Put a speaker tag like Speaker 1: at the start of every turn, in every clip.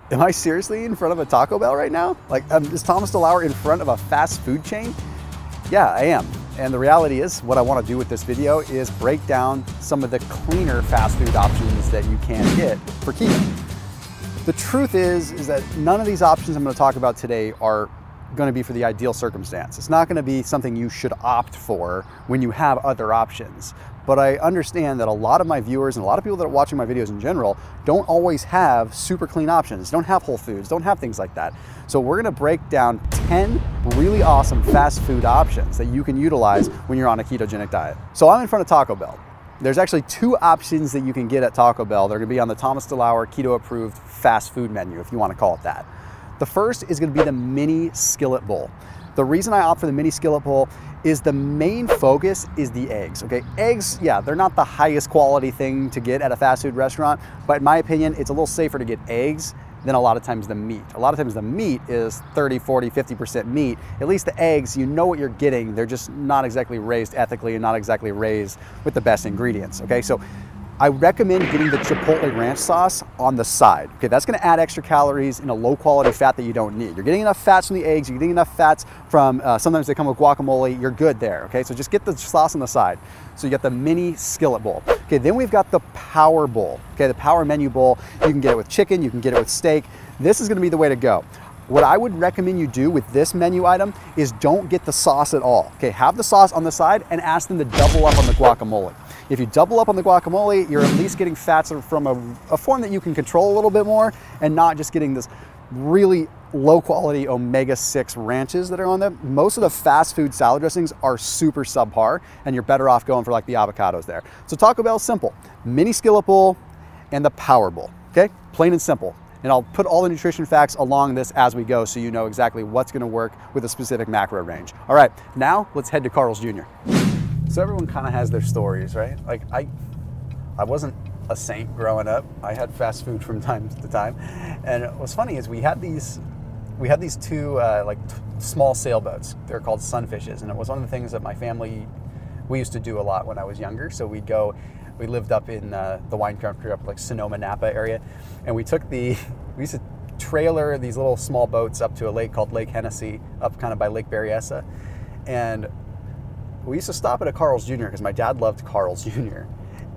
Speaker 1: Am I seriously in front of a Taco Bell right now? Like, is Thomas DeLauer in front of a fast food chain? Yeah, I am. And the reality is, what I want to do with this video is break down some of the cleaner fast food options that you can get for keto. The truth is that none of these options I'm going to talk about today are going to be for the ideal circumstance. It's not going to be something you should opt for when you have other options. But I understand that a lot of my viewers and a lot of people that are watching my videos in general don't always have super clean options, don't have Whole Foods, don't have things like that. So we're going to break down 10 really awesome fast food options that you can utilize when you're on a ketogenic diet. So I'm in front of Taco Bell. There's actually two options that you can get at Taco Bell. They're going to be on the Thomas DeLauer keto approved fast food menu, if you want to call it that. The first is going to be the mini skillet bowl. The reason I opt for the mini skillet bowl is the main focus is the eggs, okay? Eggs, yeah, they're not the highest quality thing to get at a fast food restaurant, but in my opinion, it's a little safer to get eggs than a lot of times the meat. A lot of times the meat is 30, 40, 50% meat. At least the eggs, you know what you're getting. They're just not exactly raised ethically and not exactly raised with the best ingredients, okay? So I recommend getting the Chipotle ranch sauce on the side. Okay, that's gonna add extra calories in a low quality fat that you don't need. You're getting enough fats from the eggs, you're getting enough fats from, sometimes they come with guacamole, you're good there, okay? So just get the sauce on the side. So you get the mini skillet bowl. Okay, then we've got the power bowl. Okay, the power menu bowl. You can get it with chicken, you can get it with steak. This is gonna be the way to go. What I would recommend you do with this menu item is don't get the sauce at all. Okay, have the sauce on the side and ask them to double up on the guacamole. If you double up on the guacamole, you're at least getting fats from a form that you can control a little bit more and not just getting this really low quality omega-6 ranches that are on them. Most of the fast food salad dressings are super subpar and you're better off going for like the avocados there. So Taco Bell's simple, mini skillet bowl and the power bowl, okay? Plain and simple. And I'll put all the nutrition facts along this as we go so you know exactly what's gonna work with a specific macro range. All right, now let's head to Carl's Jr. So everyone kind of has their stories, right? Like I wasn't a saint growing up. I had fast food from time to time. And what's funny is we had these two small sailboats. They're called sunfishes. And it was one of the things that my family, we used to do a lot when I was younger. So we lived up in the wine country up like Sonoma, Napa area. And we used to trailer these little small boats up to a lake called Lake Hennessy, up kind of by Lake Berryessa. And we used to stop at a Carl's Jr. because my dad loved Carl's Jr.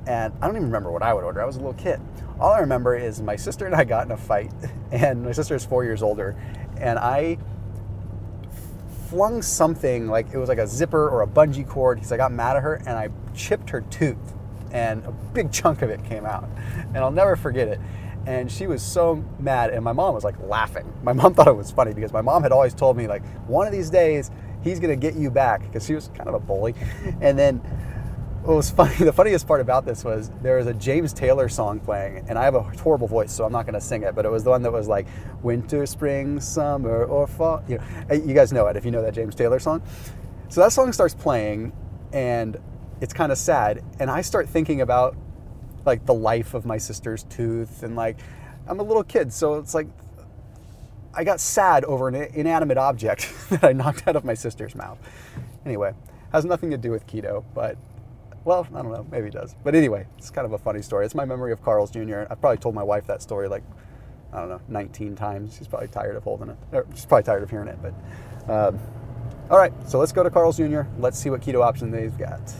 Speaker 1: And I don't even remember what I would order. I was a little kid. All I remember is my sister and I got in a fight, and my sister is 4 years older, and I flung something, like it was like a zipper or a bungee cord, because I got mad at her, and I chipped her tooth, and a big chunk of it came out. And I'll never forget it. And she was so mad, and my mom was like laughing. My mom thought it was funny because my mom had always told me like, one of these days, he's gonna get you back, because she was kind of a bully. And then what was funny, the funniest part about this was there was a James Taylor song playing, and I have a horrible voice, so I'm not gonna sing it, but it was the one that was like, winter, spring, summer, or fall. You know, you guys know it if you know that James Taylor song. So that song starts playing, and it's kind of sad, and I start thinking about like the life of my sister's tooth, and like, I'm a little kid, so it's like, I got sad over an inanimate object that I knocked out of my sister's mouth. Anyway, has nothing to do with keto, but, well, I don't know, maybe it does. But anyway, it's kind of a funny story. It's my memory of Carl's Jr. I've probably told my wife that story like, I don't know, 19 times. She's probably tired of holding it, or she's probably tired of hearing it, but. All right, so let's go to Carl's Jr. Let's see what keto option they've got.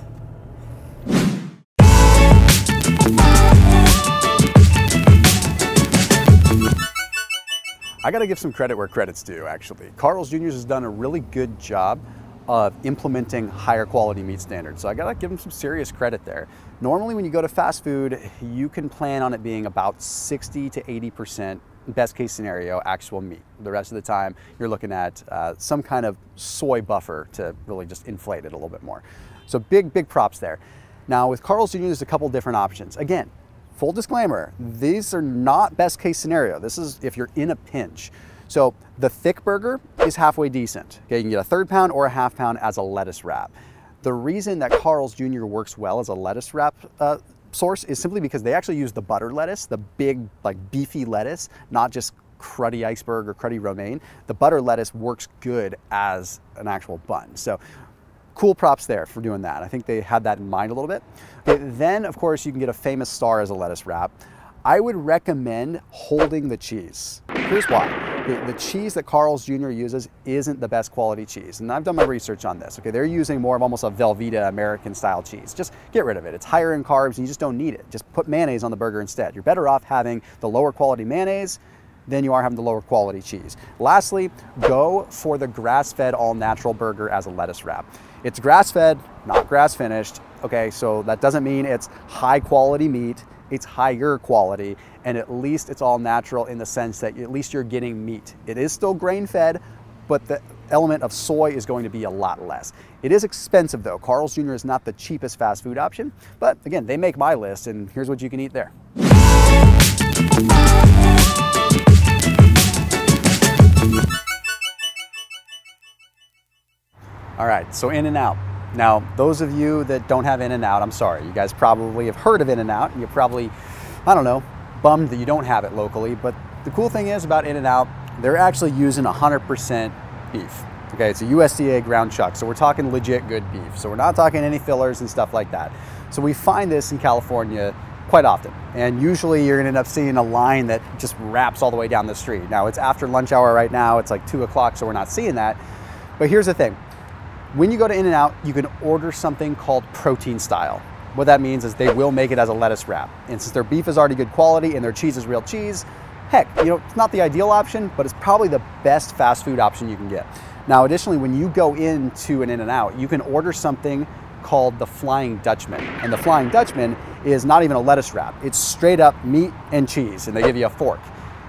Speaker 1: I gotta give some credit where credit's due, actually. Carl's Jr. has done a really good job of implementing higher quality meat standards. So I gotta give them some serious credit there. Normally when you go to fast food, you can plan on it being about 60 to 80%, best case scenario, actual meat. The rest of the time, you're looking at some kind of soy buffer to really just inflate it a little bit more. So big props there. Now with Carl's Jr., there's a couple different options. Again, full disclaimer, these are not best case scenario. This is if you're in a pinch. So the thick burger is halfway decent. Okay, you can get a 1/3 pound or a 1/2 pound as a lettuce wrap. The reason that Carl's Jr. works well as a lettuce wrap source is simply because they actually use the butter lettuce, the big, like beefy lettuce, not just cruddy iceberg or cruddy romaine. The butter lettuce works good as an actual bun. So cool props there for doing that. I think they had that in mind a little bit. Okay, then, of course, you can get a Famous Star as a lettuce wrap. I would recommend holding the cheese. Here's why. The cheese that Carl's Jr. uses isn't the best quality cheese. And I've done my research on this. Okay, they're using more of almost a Velveeta American style cheese. Just get rid of it. It's higher in carbs and you just don't need it. Just put mayonnaise on the burger instead. You're better off having the lower quality mayonnaise than you are having the lower quality cheese. Lastly, go for the grass-fed all-natural burger as a lettuce wrap. It's grass-fed, not grass-finished. Okay, so that doesn't mean it's high quality meat. It's higher quality, and at least it's all natural in the sense that at least you're getting meat. It is still grain-fed, but the element of soy is going to be a lot less. It is expensive though. Carl's Jr. is not the cheapest fast food option, but again, they make my list, and here's what you can eat there. All right, so In-N-Out. Now, those of you that don't have In-N-Out, I'm sorry. You guys probably have heard of In-N-Out, and you're probably, I don't know, bummed that you don't have it locally. But the cool thing is about In-N-Out, they're actually using 100% beef. Okay, it's a USDA ground chuck, so we're talking legit good beef. So we're not talking any fillers and stuff like that. So we find this in California quite often. And usually you're gonna end up seeing a line that just wraps all the way down the street. Now, it's after lunch hour right now. It's like 2 o'clock, so we're not seeing that. But here's the thing. When you go to In-N-Out, you can order something called protein style. What that means is they will make it as a lettuce wrap. And since their beef is already good quality and their cheese is real cheese, heck, you know, it's not the ideal option, but it's probably the best fast food option you can get. Now, additionally, when you go into an In-N-Out, you can order something called the Flying Dutchman. And the Flying Dutchman is not even a lettuce wrap. It's straight up meat and cheese, and they give you a fork.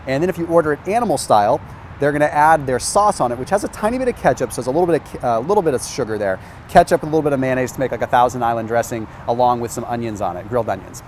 Speaker 1: And then if you order it animal style, they're gonna add their sauce on it, which has a tiny bit of ketchup, so there's a little bit of sugar there. Ketchup, a little bit of mayonnaise to make like a Thousand Island dressing, along with some onions on it, grilled onions.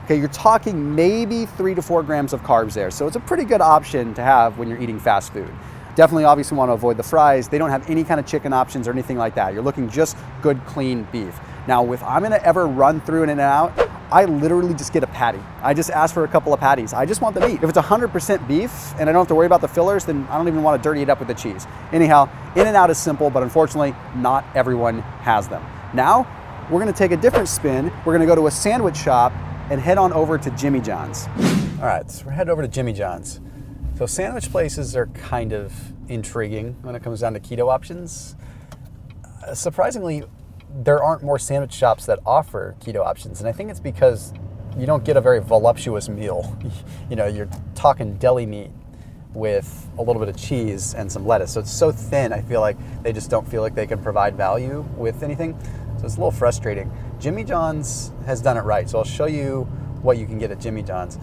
Speaker 1: Okay, you're talking maybe 3 to 4 grams of carbs there, so it's a pretty good option to have when you're eating fast food. Definitely obviously want to avoid the fries. They don't have any kind of chicken options or anything like that. You're looking just good, clean beef. Now, if I'm gonna ever run through an In-N-Out, I literally just get a patty. I just ask for a couple of patties. I just want the meat. If it's 100% beef and I don't have to worry about the fillers, then I don't even want to dirty it up with the cheese. Anyhow, In-N-Out is simple, but unfortunately, not everyone has them. Now, we're gonna take a different spin. We're gonna go to a sandwich shop and head on over to Jimmy John's. All right, so we're headed over to Jimmy John's. So sandwich places are kind of intriguing when it comes down to keto options. Surprisingly, there aren't more sandwich shops that offer keto options. And I think it's because you don't get a very voluptuous meal. You know, you're talking deli meat with a little bit of cheese and some lettuce. So it's so thin, I feel like they just don't feel like they can provide value with anything. So it's a little frustrating. Jimmy John's has done it right. So I'll show you what you can get at Jimmy John's.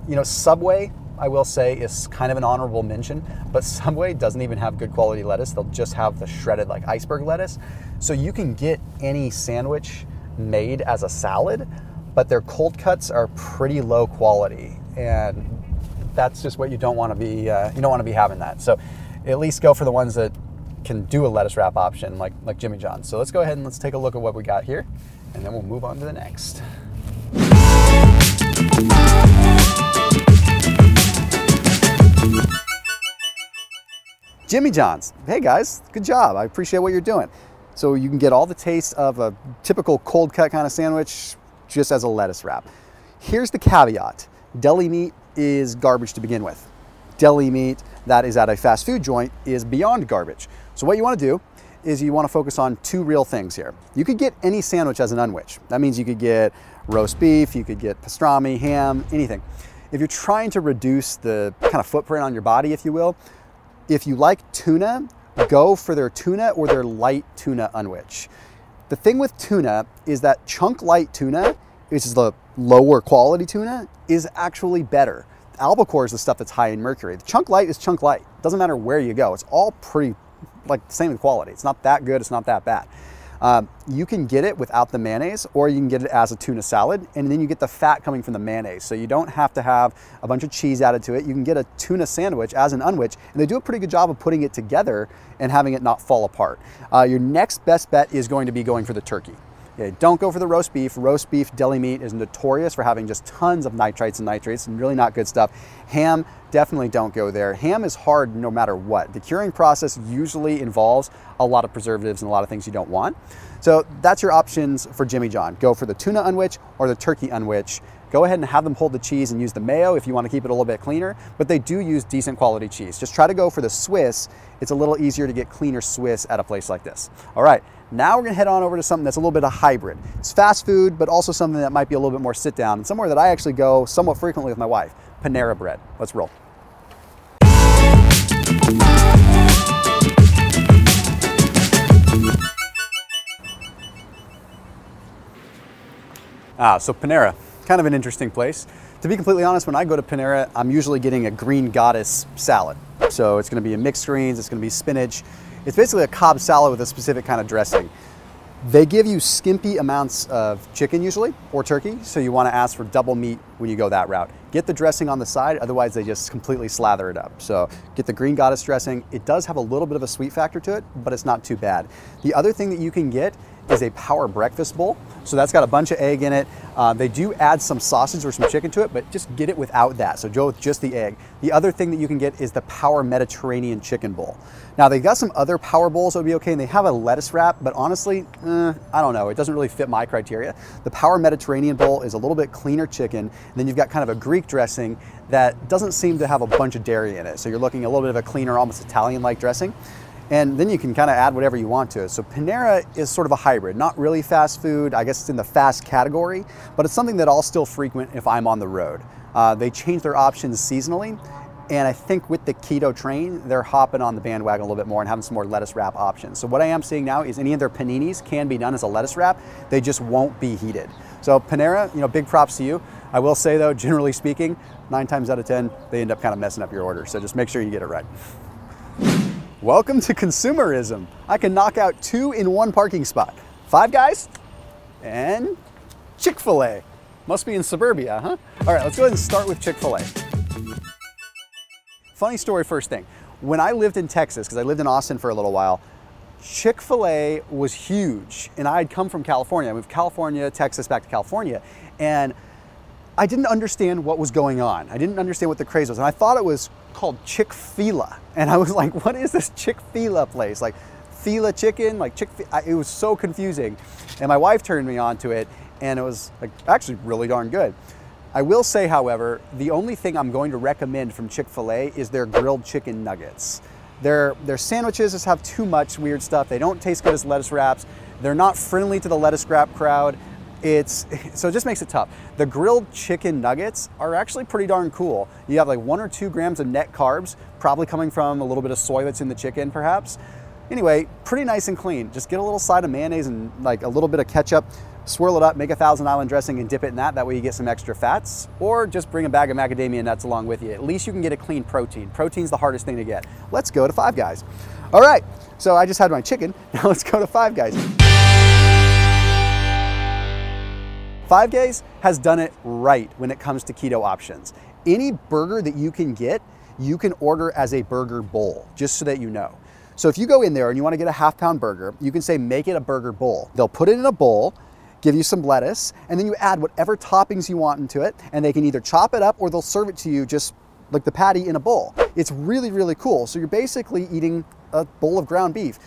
Speaker 1: You know, Subway, I will say, is kind of an honorable mention, but Subway doesn't even have good quality lettuce. They'll just have the shredded like iceberg lettuce. So you can get any sandwich made as a salad, but their cold cuts are pretty low quality. And that's just what you don't want to be, you don't want to be having that. So at least go for the ones that can do a lettuce wrap option like Jimmy John's. So let's go ahead and let's take a look at what we got here, and then we'll move on to the next. Jimmy John's. Hey guys, good job. I appreciate what you're doing. So you can get all the taste of a typical cold cut kind of sandwich just as a lettuce wrap. Here's the caveat. Deli meat is garbage to begin with. Deli meat that is at a fast food joint is beyond garbage. So what you want to do is you want to focus on 2 real things here. You could get any sandwich as an unwich. That means you could get roast beef, you could get pastrami, ham, anything. If you're trying to reduce the kind of footprint on your body, if you will, if you like tuna, go for their tuna or their light tuna unwich. The thing with tuna is that chunk light tuna, which is the lower quality tuna, is actually better. Albacore is the stuff that's high in mercury. The chunk light is chunk light. Doesn't matter where you go. It's all pretty like the same quality. It's not that good, it's not that bad. You can get it without the mayonnaise, or you can get it as a tuna salad, and then you get the fat coming from the mayonnaise. So you don't have to have a bunch of cheese added to it. You can get a tuna sandwich as an unwich, and they do a pretty good job of putting it together and having it not fall apart. Your next best bet is going to be going for the turkey. Okay, don't go for the roast beef. Roast beef deli meat is notorious for having just tons of nitrites and nitrates and really not good stuff. Ham, definitely don't go there. Ham is hard no matter what. The curing process usually involves a lot of preservatives and a lot of things you don't want. So that's your options for Jimmy John. Go for the tuna unwich or the turkey unwich. go ahead and have them hold the cheese and use the mayo if you want to keep it a little bit cleaner, but they do use decent quality cheese. Just try to go for the Swiss. It's a little easier to get cleaner Swiss at a place like this. All right, now we're gonna head on over to something that's a little bit of hybrid. It's fast food, but also something that might be a little bit more sit down, and somewhere that I actually go somewhat frequently with my wife, Panera Bread. Let's roll. So Panera, kind of an interesting place. To be completely honest, when I go to Panera, I'm usually getting a green goddess salad. So it's gonna be a mixed greens, it's gonna be spinach. It's basically a Cobb salad with a specific kind of dressing. They give you skimpy amounts of chicken usually, or turkey, so you wanna ask for double meat when you go that route. Get the dressing on the side, otherwise they just completely slather it up. So get the green goddess dressing. It does have a little bit of a sweet factor to it, but it's not too bad. The other thing that you can get is a power breakfast bowl. So that's got a bunch of egg in it. They do add some sausage or some chicken to it, but just get it without that. So go with just the egg. The other thing that you can get is the Power Mediterranean chicken bowl. Now they got some other power bowls that would be okay, and they have a lettuce wrap, but honestly, I don't know. It doesn't really fit my criteria. The Power Mediterranean bowl is a little bit cleaner chicken, and then you've got kind of a Greek dressing that doesn't seem to have a bunch of dairy in it. So you're looking at a little bit of a cleaner, almost Italian-like dressing. And then you can kind of add whatever you want to it. So Panera is sort of a hybrid, not really fast food. I guess it's in the fast category, but it's something that I'll still frequent if I'm on the road. They change their options seasonally. And I think with the keto train, they're hopping on the bandwagon a little bit more and having some more lettuce wrap options. So what I am seeing now is any of their paninis can be done as a lettuce wrap. They just won't be heated. So Panera, big props to you. I will say though, generally speaking, 9 times out of 10, they end up kind of messing up your order. So just make sure you get it right. Welcome to consumerism. I can knock out 2 in 1 parking spot. Five Guys and Chick-fil-A. Must be in suburbia, huh? All right, let's go ahead and start with Chick-fil-A. Funny story first thing. When I lived in Texas, because I lived in Austin for a little while, Chick-fil-A was huge. And I had come from California. I moved California, Texas, back to California. And I didn't understand what was going on. I didn't understand what the craze was. And I thought it was called Chick-fil-A. And I was like, what is this Chick-fil-A place? Like fila chicken, like Chick-fil-A. It was so confusing. And my wife turned me on to it, and it was like actually really darn good. I will say, however, the only thing I'm going to recommend from Chick-fil-A is their grilled chicken nuggets. Their sandwiches just have too much weird stuff. They don't taste good as lettuce wraps. They're not friendly to the lettuce wrap crowd. So it just makes it tough. The grilled chicken nuggets are actually pretty darn cool. You have like 1 or 2 grams of net carbs, probably coming from a little bit of soy that's in the chicken perhaps. Anyway, pretty nice and clean. Just get a little side of mayonnaise and like a little bit of ketchup, swirl it up, make a Thousand Island dressing and dip it in that. That way you get some extra fats, or just bring a bag of macadamia nuts along with you. At least you can get a clean protein. Protein's the hardest thing to get. Let's go to Five Guys. All right, so I just had my chicken. Now let's go to Five Guys. Five Guys has done it right when it comes to keto options. Any burger that you can get, you can order as a burger bowl, just so that you know. So if you go in there and you want to get a half-pound burger, you can say, make it a burger bowl. They'll put it in a bowl, give you some lettuce, and then you add whatever toppings you want into it, and they can either chop it up or they'll serve it to you just like the patty in a bowl. It's really, really cool. So you're basically eating a bowl of ground beef.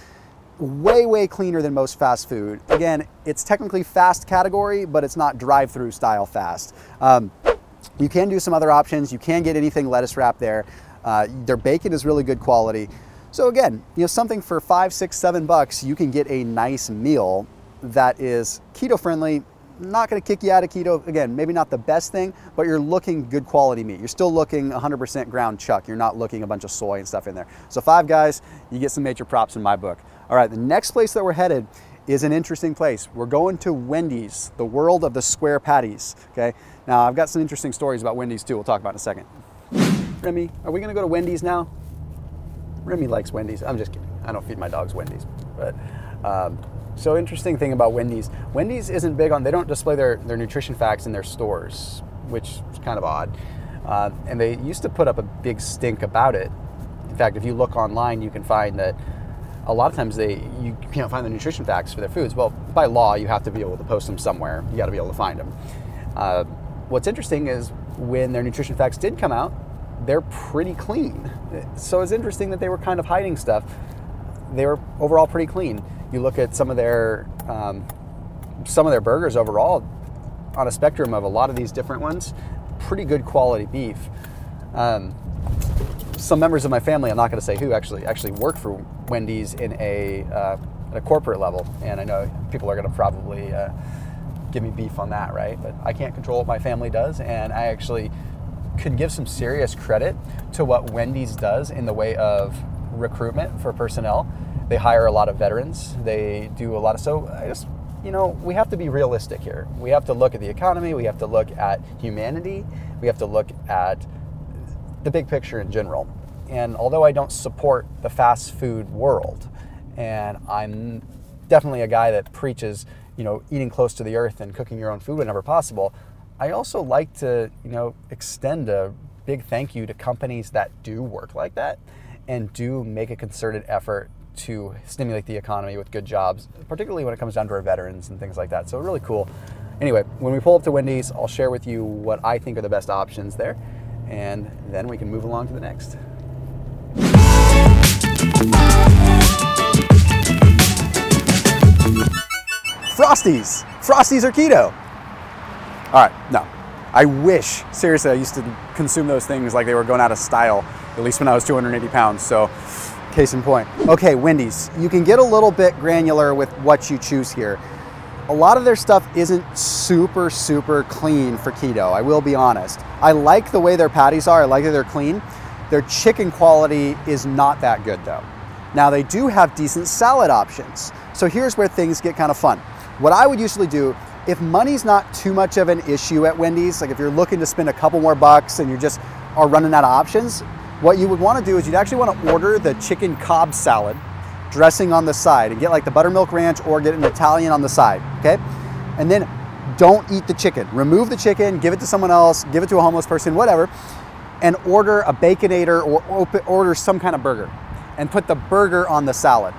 Speaker 1: Way, way cleaner than most fast food. Again, it's technically fast category, but it's not drive-through style fast. You can do some other options. You can get anything lettuce wrap there. Their bacon is really good quality. So again, something for $5, $6, $7, you can get a nice meal that is keto friendly, not gonna kick you out of keto. Again, maybe not the best thing, but you're looking good quality meat. You're still looking 100% ground chuck. You're not looking a bunch of soy and stuff in there. So Five Guys, you get some major props in my book. All right, the next place that we're headed is an interesting place. We're going to Wendy's, the world of the square patties, okay? Now, I've got some interesting stories about Wendy's too, we'll talk about in a second. Remy, are we gonna go to Wendy's now? Remy likes Wendy's. I'm just kidding. I don't feed my dogs Wendy's. But so interesting thing about Wendy's. Wendy's isn't big on, they don't display their nutrition facts in their stores, which is kind of odd. And they used to put up a big stink about it. In fact, if you look online, you can find that a lot of times you can't find the nutrition facts for their foods. Well, by law, you have to be able to post them somewhere. You got to be able to find them. What's interesting is when their nutrition facts did come out, they're pretty clean. So it's interesting that they were kind of hiding stuff. They were overall pretty clean. You look at some of their burgers overall, on a spectrum of a lot of these different ones, pretty good quality beef. Some members of my family, I'm not going to say who, actually work for Wendy's in at a corporate level, and I know people are going to probably give me beef on that, right? But I can't control what my family does, and I actually could give some serious credit to what Wendy's does in the way of recruitment for personnel. They hire a lot of veterans. They do a lot of, so I just, you know, we have to be realistic here. We have to look at the economy. We have to look at humanity. We have to look at the big picture in general. And although I don't support the fast food world, and I'm definitely a guy that preaches, you know, eating close to the earth and cooking your own food whenever possible, I also like to, you know, extend a big thank you to companies that do work like that and do make a concerted effort to stimulate the economy with good jobs, particularly when it comes down to our veterans and things like that. So really cool. Anyway, when we pull up to Wendy's, I'll share with you what I think are the best options there, and then we can move along to the next. Frosties. Frosties are keto. All right, no. I wish, seriously, I used to consume those things like they were going out of style, at least when I was 280 pounds, so case in point. Okay, Wendy's. You can get a little bit granular with what you choose here. A lot of their stuff isn't super, super clean for keto, I will be honest. I like the way their patties are, I like that they're clean. Their chicken quality is not that good though. Now they do have decent salad options. So here's where things get kind of fun. What I would usually do, if money's not too much of an issue at Wendy's, like if you're looking to spend a couple more bucks and you just are running out of options, what you would want to do is you'd actually want to order the chicken Cobb salad, dressing on the side, and get like the buttermilk ranch or get an Italian on the side, okay? And then don't eat the chicken. Remove the chicken, give it to someone else, give it to a homeless person, whatever, and order a Baconator or order some kind of burger and put the burger on the salad.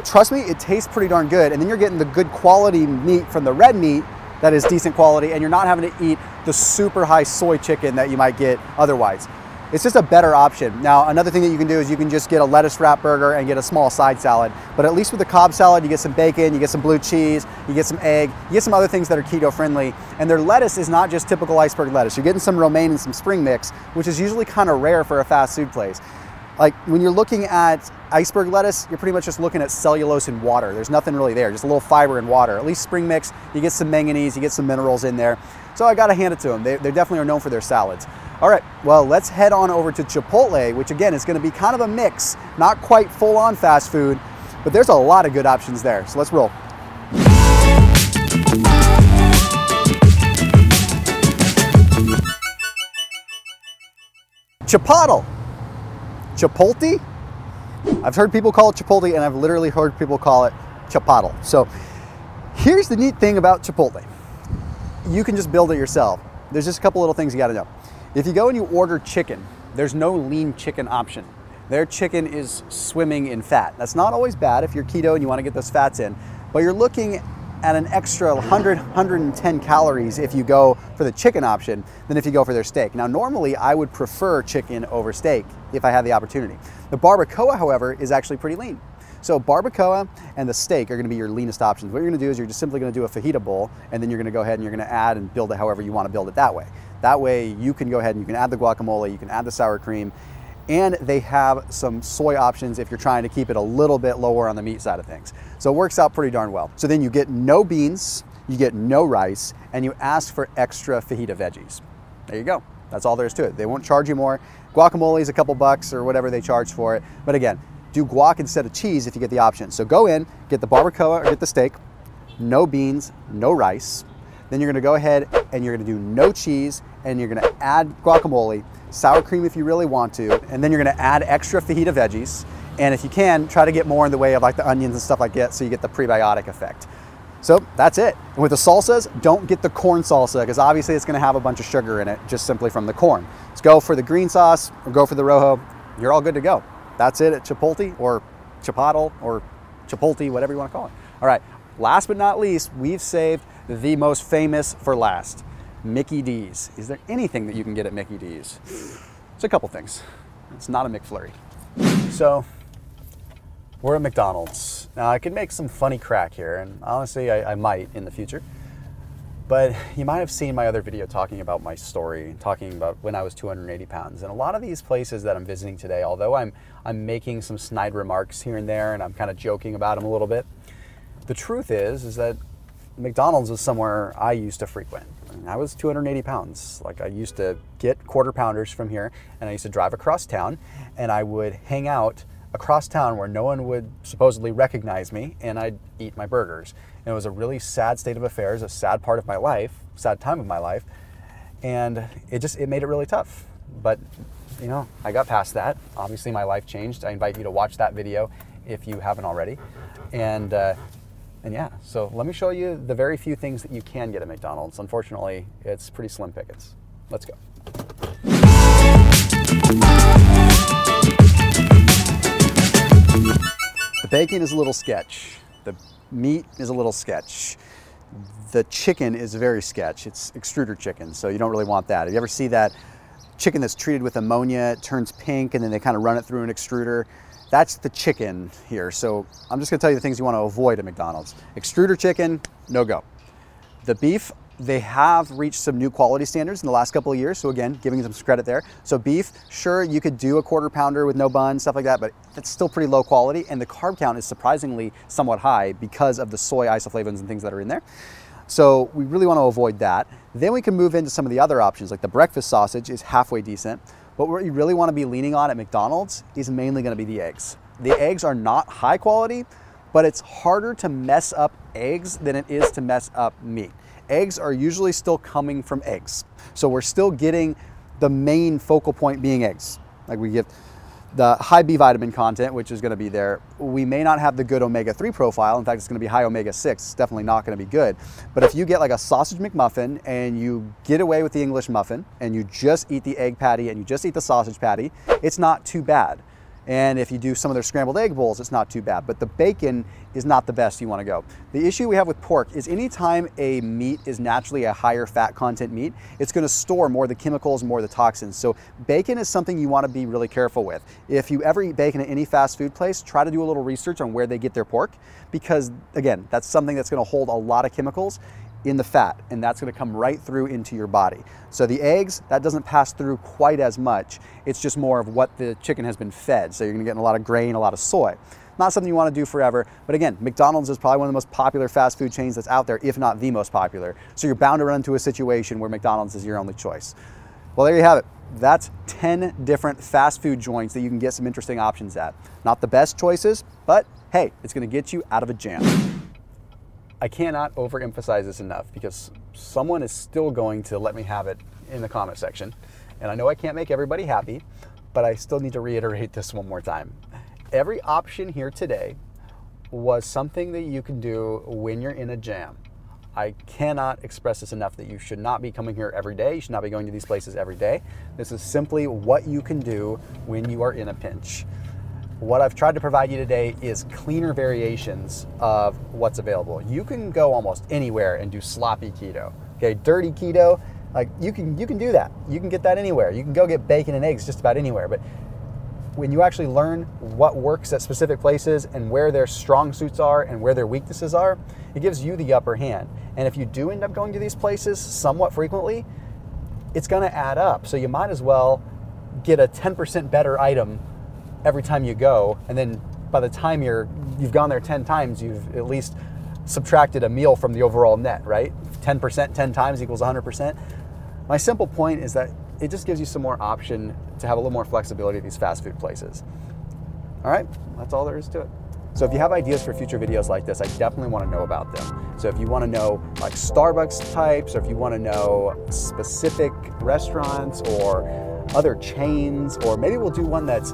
Speaker 1: Trust me, it tastes pretty darn good, and then you're getting the good quality meat from the red meat that is decent quality, and you're not having to eat the super high soy chicken that you might get otherwise. It's just a better option. Now, another thing that you can do is you can just get a lettuce wrap burger and get a small side salad. But at least with the Cobb salad, you get some bacon, you get some blue cheese, you get some egg, you get some other things that are keto friendly. And their lettuce is not just typical iceberg lettuce. You're getting some romaine and some spring mix, which is usually kind of rare for a fast food place. Like when you're looking at iceberg lettuce, you're pretty much just looking at cellulose and water. There's nothing really there, just a little fiber and water. At least spring mix, you get some manganese, you get some minerals in there. So I gotta hand it to them. They definitely are known for their salads. All right, well, let's head on over to Chipotle, which again is gonna be kind of a mix, not quite full on fast food, but there's a lot of good options there. So let's roll. Chipotle. Chipotle? I've heard people call it Chipotle, and I've literally heard people call it Chipotle. So here's the neat thing about Chipotle. You can just build it yourself. There's just a couple little things you gotta know. If you go and you order chicken, there's no lean chicken option. Their chicken is swimming in fat. That's not always bad if you're keto and you wanna get those fats in, but you're looking at an extra 100, 110 calories if you go for the chicken option than if you go for their steak. Now, normally I would prefer chicken over steak if I had the opportunity. The Barbacoa, however, is actually pretty lean. So Barbacoa and the steak are gonna be your leanest options. What you're gonna do is you're just simply gonna do a fajita bowl, and then you're gonna go ahead and you're gonna add and build it however you wanna build it that way. That way you can go ahead and you can add the guacamole, you can add the sour cream, and they have some soy options if you're trying to keep it a little bit lower on the meat side of things. So it works out pretty darn well. So then you get no beans, you get no rice, and you ask for extra fajita veggies. There you go. That's all there is to it. They won't charge you more. Guacamole is a couple bucks or whatever they charge for it. But again, do guac instead of cheese if you get the option. So go in, get the barbacoa or get the steak, no beans, no rice. Then you're gonna go ahead and you're gonna do no cheese, and you're gonna add guacamole, sour cream if you really want to, and then you're gonna add extra fajita veggies. And if you can, try to get more in the way of like the onions and stuff like that so you get the prebiotic effect. So that's it. And with the salsas, don't get the corn salsa because obviously it's gonna have a bunch of sugar in it just simply from the corn. Let's go for the green sauce or go for the rojo. You're all good to go. That's it at Chipotle or Chipotle or Chipotle, whatever you want to call it. All right, last but not least, we've saved the most famous for last, Mickey D's. Is there anything that you can get at Mickey D's? It's a couple things. It's not a McFlurry. So we're at McDonald's. Now I could make some funny crack here, and honestly I might in the future. But you might have seen my other video talking about my story, talking about when I was 280 pounds. And a lot of these places that I'm visiting today, although I'm making some snide remarks here and there, and I'm kind of joking about them a little bit, the truth is that McDonald's was somewhere I used to frequent. And I was 280 pounds. Like, I used to get quarter pounders from here, and I used to drive across town, and I would hang out across town where no one would supposedly recognize me, and I'd eat my burgers. And it was a really sad state of affairs, a sad part of my life, sad time of my life, and it made it really tough. But, you know, I got past that. Obviously, my life changed. I invite you to watch that video if you haven't already. And yeah, so let me show you the very few things that you can get at McDonald's. Unfortunately, it's pretty slim pickings. Let's go. The bacon is a little sketch. The meat is a little sketch. The chicken is very sketch. It's extruder chicken, so you don't really want that. If you ever see that chicken that's treated with ammonia, it turns pink, and then they kind of run it through an extruder, that's the chicken here. So I'm just gonna tell you the things you want to avoid at McDonald's. Extruder chicken, no go. The beef, they have reached some new quality standards in the last couple of years. So again, giving them some credit there. So beef, sure, you could do a quarter pounder with no bun, stuff like that, but it's still pretty low quality. And the carb count is surprisingly somewhat high because of the soy isoflavones and things that are in there. So we really want to avoid that. Then we can move into some of the other options, like the breakfast sausage is halfway decent. But what you really want to be leaning on at McDonald's is mainly going to be the eggs. The eggs are not high quality, but it's harder to mess up eggs than it is to mess up meat. Eggs are usually still coming from eggs. So we're still getting the main focal point being eggs. Like, we get the high B vitamin content, which is going to be there. We may not have the good omega-3 profile. In fact, it's going to be high omega-6. It's definitely not going to be good. But if you get like a sausage McMuffin and you get away with the English muffin and you just eat the egg patty and you just eat the sausage patty, it's not too bad. And if you do some of their scrambled egg bowls, it's not too bad. But the bacon is not the best you want to go. The issue we have with pork is anytime a meat is naturally a higher fat content meat, it's going to store more of the chemicals, more of the toxins. So bacon is something you want to be really careful with. If you ever eat bacon at any fast food place, try to do a little research on where they get their pork, because again, that's something that's going to hold a lot of chemicals in the fat, and that's going to come right through into your body. So the eggs, that doesn't pass through quite as much. It's just more of what the chicken has been fed. So you're going to get a lot of grain, a lot of soy. Not something you want to do forever, but again, McDonald's is probably one of the most popular fast food chains that's out there, if not the most popular. So you're bound to run into a situation where McDonald's is your only choice. Well, there you have it. That's 10 different fast food joints that you can get some interesting options at. Not the best choices, but hey, it's going to get you out of a jam. I cannot overemphasize this enough, because someone is still going to let me have it in the comment section. And I know I can't make everybody happy, but I still need to reiterate this one more time. Every option here today was something that you can do when you're in a jam. I cannot express this enough, that you should not be coming here every day. You should not be going to these places every day. This is simply what you can do when you are in a pinch. What I've tried to provide you today is cleaner variations of what's available. You can go almost anywhere and do sloppy keto. Okay, dirty keto, like you can do that. You can get that anywhere. You can go get bacon and eggs just about anywhere. But when you actually learn what works at specific places and where their strong suits are and where their weaknesses are, it gives you the upper hand. And if you do end up going to these places somewhat frequently, it's going to add up. So you might as well get a 10% better item every time you go, and then by the time you've gone there 10 times, you've at least subtracted a meal from the overall net, right? 10%, 10 times equals 100%. My simple point is that it just gives you some more option to have a little more flexibility at these fast food places. All right, that's all there is to it. So if you have ideas for future videos like this, I definitely want to know about them. So if you want to know like Starbucks types, or if you want to know specific restaurants or other chains, or maybe we'll do one that's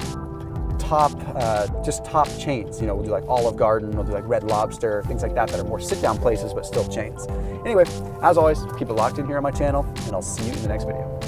Speaker 1: just top chains. You know, we'll do like Olive Garden, we'll do like Red Lobster, things like that are more sit-down places but still chains. Anyway, as always, keep it locked in here on my channel, and I'll see you in the next video.